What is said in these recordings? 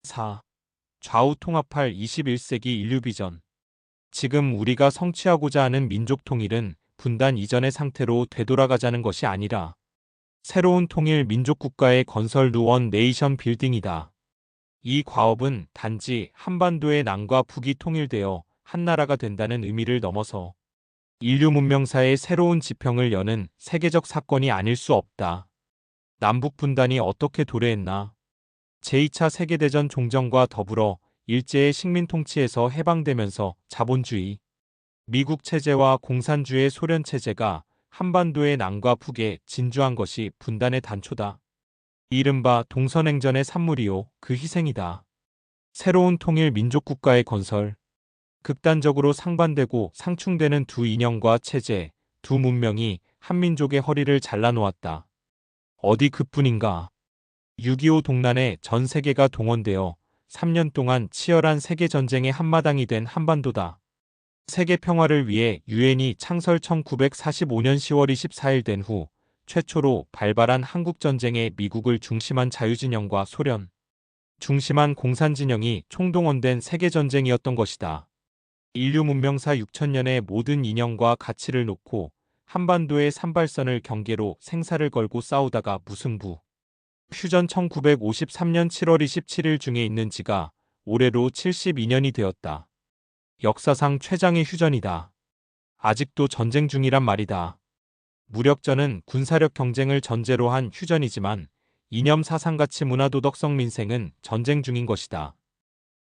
4. 좌우 통합할 21세기 인류 비전. 지금 우리가 성취하고자 하는 민족 통일은 분단 이전의 상태로 되돌아가자는 것이 아니라 새로운 통일 민족 국가의 건설 원 네이션 빌딩이다. 이 과업은 단지 한반도의 남과 북이 통일되어 한 나라가 된다는 의미를 넘어서 인류 문명사의 새로운 지평을 여는 세계적 사건이 아닐 수 없다. 남북 분단이 어떻게 도래했나? 제2차 세계대전 종전과 더불어 일제의 식민 통치에서 해방되면서 자본주의, 미국 체제와 공산주의 소련 체제가 한반도의 남과 북에 진주한 것이 분단의 단초다. 이른바 동서냉전의 산물이요, 그 희생이다. 새로운 통일 민족국가의 건설. 극단적으로 상반되고 상충되는 두 이념과 체제, 두 문명이 한민족의 허리를 잘라놓았다. 어디 그뿐인가? 6.25 동란에 전 세계가 동원되어 3년 동안 치열한 세계전쟁의 한마당이 된 한반도다. 세계 평화를 위해 유엔이 창설 1945년 10월 24일 된 후 최초로 발발한 한국전쟁에 미국을 중심한 자유진영과 소련, 중심한 공산진영이 총동원된 세계전쟁이었던 것이다. 인류 문명사 6천년의 모든 이념과 가치를 놓고 한반도의 산발선을 경계로 생사를 걸고 싸우다가 무승부. 휴전 1953년 7월 27일 중에 있는 지가 올해로 72년이 되었다. 역사상 최장의 휴전이다. 아직도 전쟁 중이란 말이다. 무력전은 군사력 경쟁을 전제로 한 휴전이지만 이념 사상가치 문화도덕성 민생은 전쟁 중인 것이다.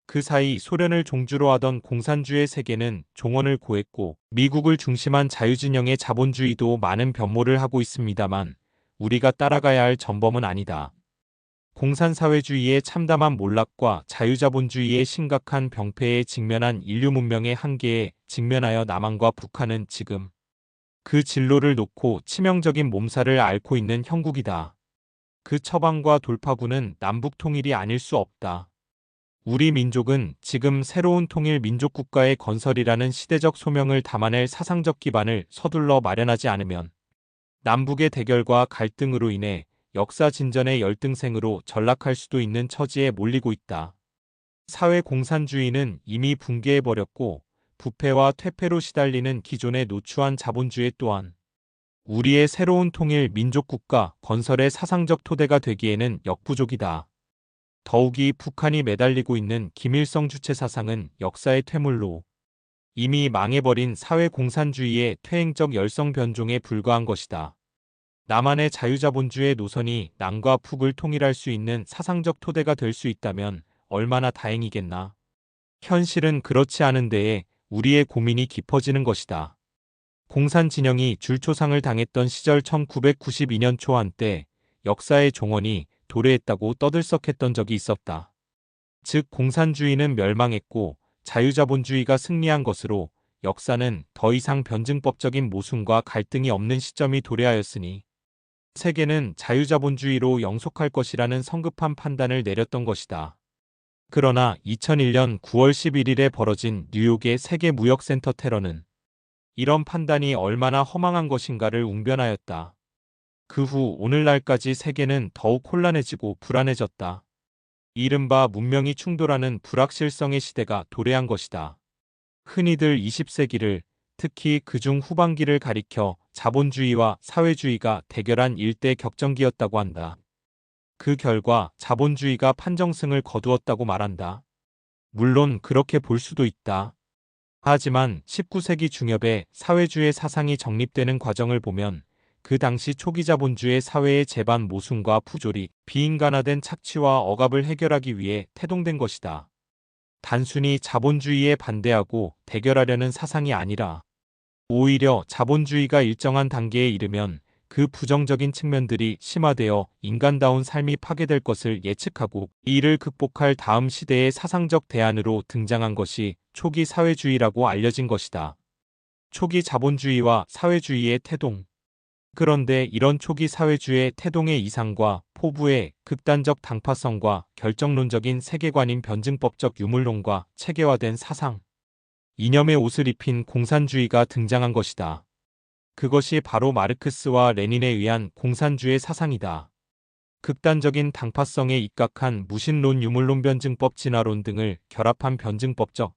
그 사이 소련을 종주로 하던 공산주의 세계는 종언을 고했고 미국을 중심한 자유진영의 자본주의도 많은 변모를 하고 있습니다만 우리가 따라가야 할 전범은 아니다. 공산사회주의의 참담한 몰락과 자유자본주의의 심각한 병폐에 직면한 인류 문명의 한계에 직면하여 남한과 북한은 지금 그 진로를 놓고 치명적인 몸살을 앓고 있는 형국이다. 그 처방과 돌파구는 남북 통일이 아닐 수 없다. 우리 민족은 지금 새로운 통일 민족국가의 건설이라는 시대적 소명을 담아낼 사상적 기반을 서둘러 마련하지 않으면 남북의 대결과 갈등으로 인해 역사 진전의 열등생으로 전락할 수도 있는 처지에 몰리고 있다. 사회 공산주의는 이미 붕괴해버렸고 부패와 퇴폐로 시달리는 기존의 노추한 자본주의 또한 우리의 새로운 통일 민족국가 건설의 사상적 토대가 되기에는 역부족이다. 더욱이 북한이 매달리고 있는 김일성 주체 사상은 역사의 퇴물로 이미 망해버린 사회 공산주의의 퇴행적 열성 변종에 불과한 것이다. 남한의 자유자본주의 노선이 남과 북을 통일할 수 있는 사상적 토대가 될 수 있다면 얼마나 다행이겠나. 현실은 그렇지 않은 데에 우리의 고민이 깊어지는 것이다. 공산진영이 줄초상을 당했던 시절 1992년 초 한때 역사의 종언이 도래했다고 떠들썩했던 적이 있었다. 즉 공산주의는 멸망했고 자유자본주의가 승리한 것으로 역사는 더 이상 변증법적인 모순과 갈등이 없는 시점이 도래하였으니 세계는 자유자본주의로 영속할 것이라는 성급한 판단을 내렸던 것이다. 그러나 2001년 9월 11일에 벌어진 뉴욕의 세계무역센터 테러는 이런 판단이 얼마나 허망한 것인가를 웅변하였다. 그 후 오늘날까지 세계는 더욱 혼란해지고 불안해졌다. 이른바 문명이 충돌하는 불확실성의 시대가 도래한 것이다. 흔히들 20세기를 특히 그중 후반기를 가리켜 자본주의와 사회주의가 대결한 일대 격전기였다고 한다. 그 결과 자본주의가 판정승을 거두었다고 말한다. 물론 그렇게 볼 수도 있다. 하지만 19세기 중엽에 사회주의 사상이 정립되는 과정을 보면 그 당시 초기 자본주의 사회의 재반 모순과 부조리, 비인간화된 착취와 억압을 해결하기 위해 태동된 것이다. 단순히 자본주의에 반대하고 대결하려는 사상이 아니라 오히려 자본주의가 일정한 단계에 이르면 그 부정적인 측면들이 심화되어 인간다운 삶이 파괴될 것을 예측하고 이를 극복할 다음 시대의 사상적 대안으로 등장한 것이 초기 사회주의라고 알려진 것이다. 초기 자본주의와 사회주의의 태동. 그런데 이런 초기 사회주의의 태동의 이상과 포부의 극단적 당파성과 결정론적인 세계관인 변증법적 유물론과 체계화된 사상, 이념의 옷을 입힌 공산주의가 등장한 것이다. 그것이 바로 마르크스와 레닌에 의한 공산주의 사상이다. 극단적인 당파성에 입각한 무신론, 유물론, 변증법, 진화론 등을 결합한 변증법적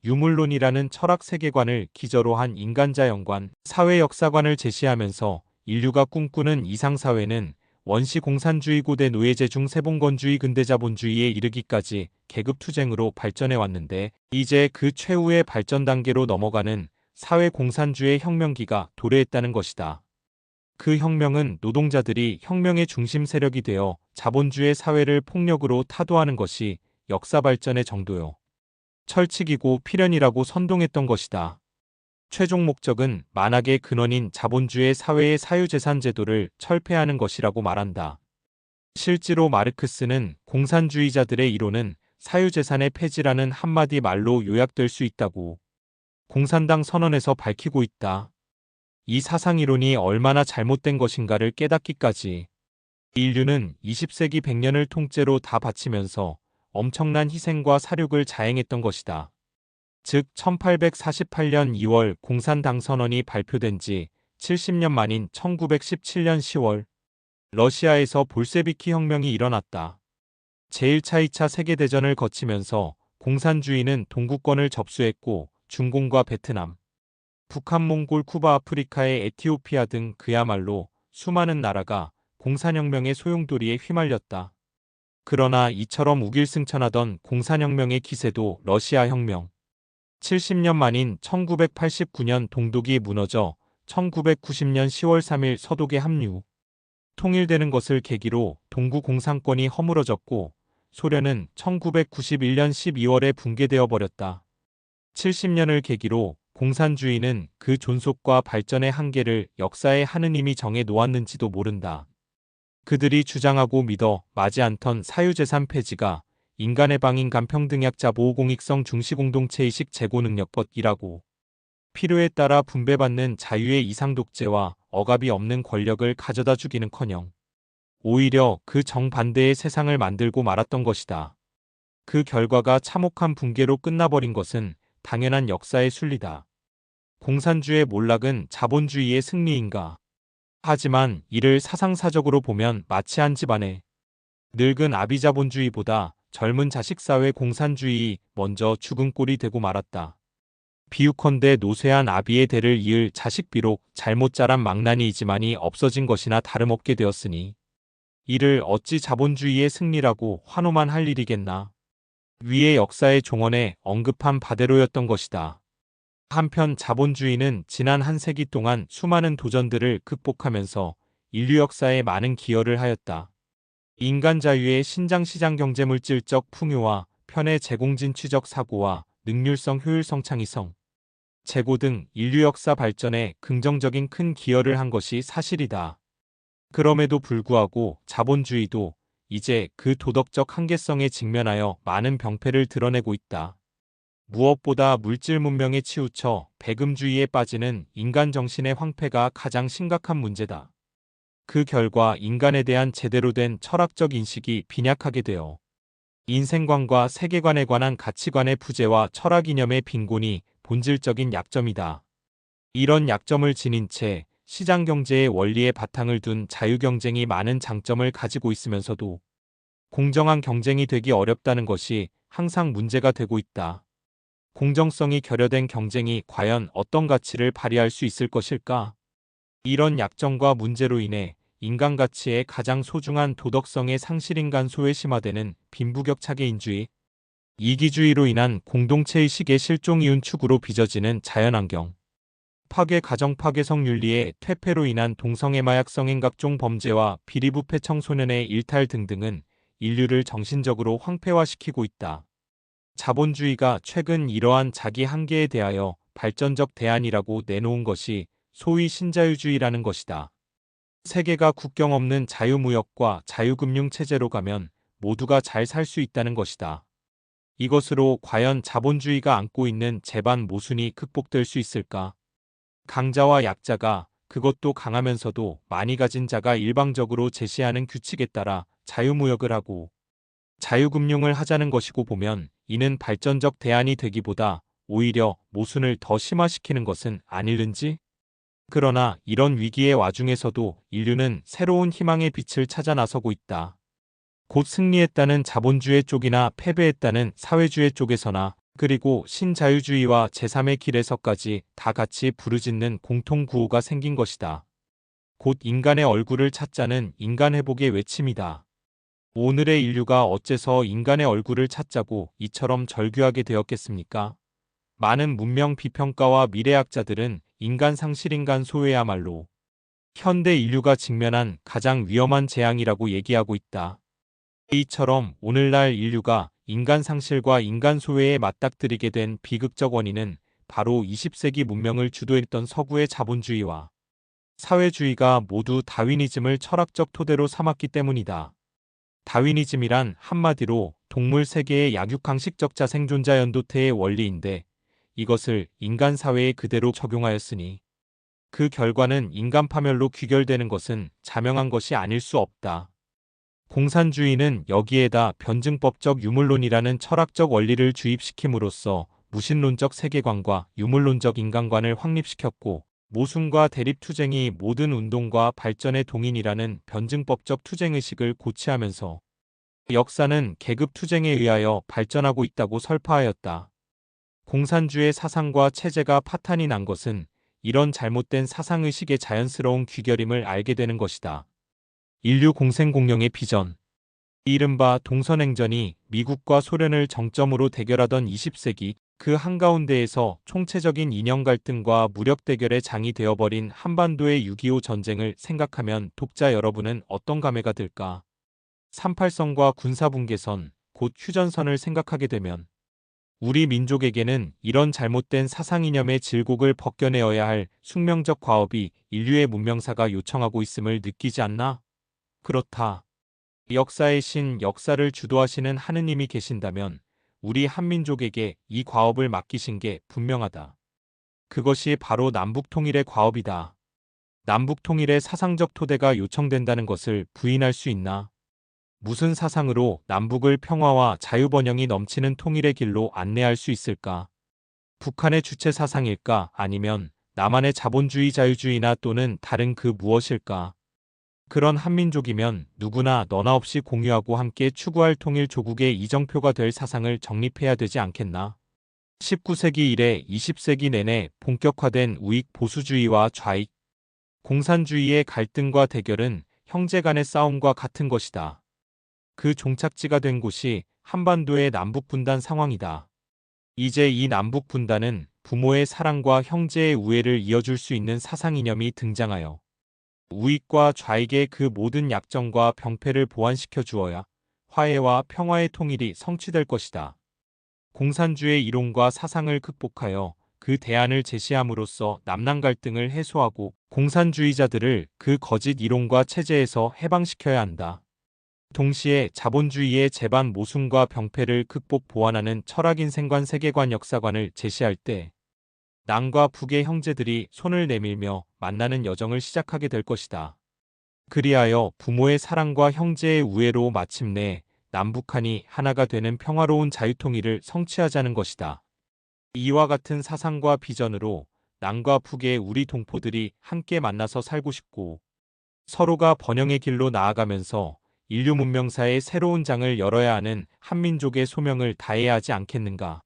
유물론이라는 철학 세계관을 기저로 한 인간자 연관, 사회 역사관을 제시하면서 인류가 꿈꾸는 이상사회는 원시 공산주의 고대 노예제 중 세봉건주의 근대자본주의에 이르기까지 계급투쟁으로 발전해 왔는데, 이제 그 최후의 발전 단계로 넘어가는 사회 공산주의 혁명기가 도래했다는 것이다. 그 혁명은 노동자들이 혁명의 중심 세력이 되어 자본주의 사회를 폭력으로 타도하는 것이 역사 발전의 정도요 철칙이고 필연이라고 선동했던 것이다. 최종 목적은 만악의 근원인 자본주의 사회의 사유재산 제도를 철폐하는 것이라고 말한다. 실제로 마르크스는 공산주의자들의 이론은 사유재산의 폐지라는 한마디 말로 요약될 수 있다고 공산당 선언에서 밝히고 있다. 이 사상이론이 얼마나 잘못된 것인가를 깨닫기까지 인류는 20세기 100년을 통째로 다 바치면서 엄청난 희생과 사륙을 자행했던 것이다. 즉 1848년 2월 공산당 선언이 발표된 지 70년 만인 1917년 10월 러시아에서 볼세비키 혁명이 일어났다. 제1차 2차 세계대전을 거치면서 공산주의는 동구권을 접수했고 중공과 베트남, 북한, 몽골, 쿠바, 아프리카의 에티오피아 등 그야말로 수많은 나라가 공산혁명의 소용돌이에 휘말렸다. 그러나 이처럼 우길승천하던 공산혁명의 기세도 러시아 혁명 70년 만인 1989년 동독이 무너져 1990년 10월 3일 서독에 합류, 통일되는 것을 계기로 동구 공산권이 허물어졌고 소련은 1991년 12월에 붕괴되어 버렸다. 70년을 계기로 공산주의는 그 존속과 발전의 한계를 역사의 하느님이 정해 놓았는지도 모른다. 그들이 주장하고 믿어 마지 않던 사유재산 폐지가 인간의 방인 간평등약자 보호공익성 중시공동체의식 제고능력법이라고 필요에 따라 분배받는 자유의 이상독재와 억압이 없는 권력을 가져다 주기는커녕 오히려 그 정반대의 세상을 만들고 말았던 것이다. 그 결과가 참혹한 붕괴로 끝나버린 것은 당연한 역사의 순리다. 공산주의 몰락은 자본주의의 승리인가? 하지만 이를 사상사적으로 보면 마치 한 집안에 늙은 아비 자본주의보다 젊은 자식 사회 공산주의 먼저 죽은 꼴이 되고 말았다. 비유컨대 노쇠한 아비의 대를 이을 자식 비록 잘못 자란 망나니이지만이 없어진 것이나 다름없게 되었으니 이를 어찌 자본주의의 승리라고 환호만 할 일이겠나. 위의 역사의 종언에 언급한 바대로였던 것이다. 한편 자본주의는 지난 한 세기 동안 수많은 도전들을 극복하면서 인류 역사에 많은 기여를 하였다. 인간 자유의 신장시장 경제물질적 풍요와 편의 제공진취적 사고와 능률성 효율성 창의성, 재고 등 인류 역사 발전에 긍정적인 큰 기여를 한 것이 사실이다. 그럼에도 불구하고 자본주의도 이제 그 도덕적 한계성에 직면하여 많은 병폐를 드러내고 있다. 무엇보다 물질 문명에 치우쳐 배금주의에 빠지는 인간 정신의 황폐가 가장 심각한 문제다. 그 결과 인간에 대한 제대로 된 철학적 인식이 빈약하게 되어 인생관과 세계관에 관한 가치관의 부재와 철학 이념의 빈곤이 본질적인 약점이다. 이런 약점을 지닌 채 시장경제의 원리에 바탕을 둔 자유경쟁이 많은 장점을 가지고 있으면서도 공정한 경쟁이 되기 어렵다는 것이 항상 문제가 되고 있다. 공정성이 결여된 경쟁이 과연 어떤 가치를 발휘할 수 있을 것일까? 이런 약점과 문제로 인해 인간 가치의 가장 소중한 도덕성의 상실인간 소외 심화되는 빈부격차계인주의, 이기주의로 인한 공동체의식의 실종이윤 축으로 빚어지는 자연환경, 파괴 가정 파괴 성윤리의 퇴폐로 인한 동성애 마약 성행 각종 범죄와 비리부패 청소년의 일탈 등등은 인류를 정신적으로 황폐화시키고 있다. 자본주의가 최근 이러한 자기 한계에 대하여 발전적 대안이라고 내놓은 것이 소위 신자유주의라는 것이다. 세계가 국경 없는 자유무역과 자유금융 체제로 가면 모두가 잘 살 수 있다는 것이다. 이것으로 과연 자본주의가 안고 있는 재반 모순이 극복될 수 있을까? 강자와 약자가, 그것도 강하면서도 많이 가진 자가 일방적으로 제시하는 규칙에 따라 자유무역을 하고 자유금융을 하자는 것이고 보면 이는 발전적 대안이 되기보다 오히려 모순을 더 심화시키는 것은 아닐는지? 그러나 이런 위기의 와중에서도 인류는 새로운 희망의 빛을 찾아 나서고 있다. 곧 승리했다는 자본주의 쪽이나 패배했다는 사회주의 쪽에서나 그리고 신자유주의와 제3의 길에서까지 다 같이 부르짖는 공통구호가 생긴 것이다. 곧 인간의 얼굴을 찾자는 인간 회복의 외침이다. 오늘의 인류가 어째서 인간의 얼굴을 찾자고 이처럼 절규하게 되었겠습니까? 많은 문명 비평가와 미래학자들은 인간 상실 인간 소외야말로 현대 인류가 직면한 가장 위험한 재앙이라고 얘기하고 있다. 이처럼 오늘날 인류가 인간 상실과 인간 소외에 맞닥뜨리게 된 비극적 원인은 바로 20세기 문명을 주도했던 서구의 자본주의와 사회주의가 모두 다윈이즘을 철학적 토대로 삼았기 때문이다. 다윈이즘이란 한마디로 동물 세계의 약육강식적 자생존자 연도태의 원리인데 이것을 인간 사회에 그대로 적용하였으니 그 결과는 인간 파멸로 귀결되는 것은 자명한 것이 아닐 수 없다. 공산주의는 여기에다 변증법적 유물론이라는 철학적 원리를 주입시킴으로써 무신론적 세계관과 유물론적 인간관을 확립시켰고 모순과 대립투쟁이 모든 운동과 발전의 동인이라는 변증법적 투쟁의식을 고취하면서 역사는 계급투쟁에 의하여 발전하고 있다고 설파하였다. 공산주의 사상과 체제가 파탄이 난 것은 이런 잘못된 사상의식의 자연스러운 귀결임을 알게 되는 것이다. 인류 공생공룡의 비전. 이른바 동서냉전이 미국과 소련을 정점으로 대결하던 20세기 그 한가운데에서 총체적인 이념 갈등과 무력 대결의 장이 되어버린 한반도의 6.25 전쟁을 생각하면 독자 여러분은 어떤 감회가 들까? 38선과 군사분계선, 곧 휴전선을 생각하게 되면 우리 민족에게는 이런 잘못된 사상 이념의 질곡을 벗겨내어야 할 숙명적 과업이 인류의 문명사가 요청하고 있음을 느끼지 않나? 그렇다. 역사의 신, 역사를 주도하시는 하느님이 계신다면 우리 한민족에게 이 과업을 맡기신 게 분명하다. 그것이 바로 남북통일의 과업이다. 남북통일의 사상적 토대가 요청된다는 것을 부인할 수 있나? 무슨 사상으로 남북을 평화와 자유번영이 넘치는 통일의 길로 안내할 수 있을까? 북한의 주체 사상일까? 아니면 남한의 자본주의 자유주의나 또는 다른 그 무엇일까? 그런 한민족이면 누구나 너나 없이 공유하고 함께 추구할 통일 조국의 이정표가 될 사상을 정립해야 되지 않겠나? 19세기 이래 20세기 내내 본격화된 우익 보수주의와 좌익, 공산주의의 갈등과 대결은 형제 간의 싸움과 같은 것이다. 그 종착지가 된 곳이 한반도의 남북분단 상황이다. 이제 이 남북분단은 부모의 사랑과 형제의 우애를 이어줄 수 있는 사상 이념이 등장하여 우익과 좌익의 그 모든 약점과 병폐를 보완시켜 주어야 화해와 평화의 통일이 성취될 것이다. 공산주의 이론과 사상을 극복하여 그 대안을 제시함으로써 남남 갈등을 해소하고 공산주의자들을 그 거짓 이론과 체제에서 해방시켜야 한다. 동시에 자본주의의 재반 모순과 병폐를 극복 보완하는 철학인 생관 세계관 역사관을 제시할 때 남과 북의 형제들이 손을 내밀며 만나는 여정을 시작하게 될 것이다. 그리하여 부모의 사랑과 형제의 우애로 마침내 남북한이 하나가 되는 평화로운 자유통일을 성취하자는 것이다. 이와 같은 사상과 비전으로 남과 북의 우리 동포들이 함께 만나서 살고 싶고 서로가 번영의 길로 나아가면서 인류 문명사의 새로운 장을 열어야 하는 한민족의 소명을 다해야 하지 않겠는가.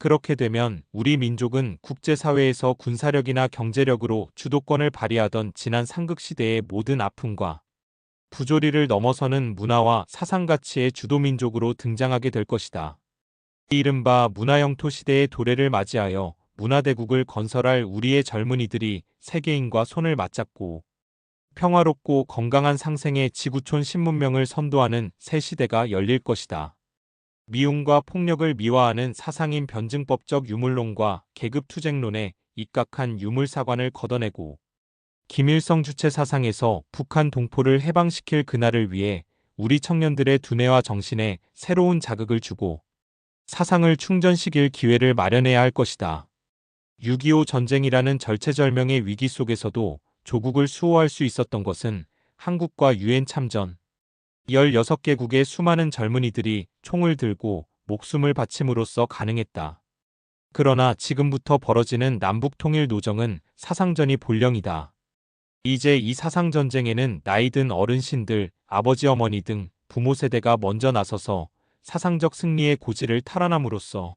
그렇게 되면 우리 민족은 국제사회에서 군사력이나 경제력으로 주도권을 발휘하던 지난 삼국시대의 모든 아픔과 부조리를 넘어서는 문화와 사상가치의 주도민족으로 등장하게 될 것이다. 이른바 문화영토 시대의 도래를 맞이하여 문화대국을 건설할 우리의 젊은이들이 세계인과 손을 맞잡고 평화롭고 건강한 상생의 지구촌 신문명을 선도하는 새 시대가 열릴 것이다. 미움과 폭력을 미화하는 사상인 변증법적 유물론과 계급투쟁론에 입각한 유물사관을 걷어내고 김일성 주체 사상에서 북한 동포를 해방시킬 그날을 위해 우리 청년들의 두뇌와 정신에 새로운 자극을 주고 사상을 충전시킬 기회를 마련해야 할 것이다. 6.25 전쟁이라는 절체절명의 위기 속에서도 조국을 수호할 수 있었던 것은 한국과 유엔 참전, 16개국의 수많은 젊은이들이 총을 들고 목숨을 바침으로써 가능했다. 그러나 지금부터 벌어지는 남북통일 노정은 사상전이 본령이다. 이제 이 사상전쟁에는 나이든 어른신들, 아버지 어머니 등 부모 세대가 먼저 나서서 사상적 승리의 고지를 탈환함으로써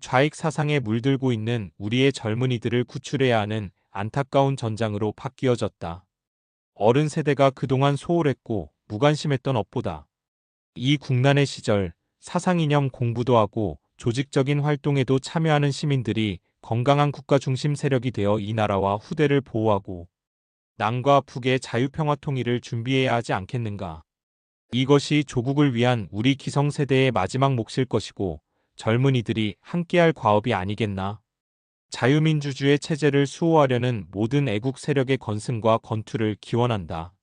좌익 사상에 물들고 있는 우리의 젊은이들을 구출해야 하는 안타까운 전장으로 바뀌어졌다. 어른 세대가 그동안 소홀했고 무관심했던 업보다 이 국난의 시절 사상 이념 공부도 하고 조직적인 활동에도 참여하는 시민들이 건강한 국가 중심 세력이 되어 이 나라와 후대를 보호하고 남과 북의 자유평화 통일을 준비해야 하지 않겠는가. 이것이 조국을 위한 우리 기성세대의 마지막 몫일 것이고 젊은이들이 함께할 과업이 아니겠나. 자유민주주의 체제를 수호하려는 모든 애국 세력의 건승과 건투를 기원한다.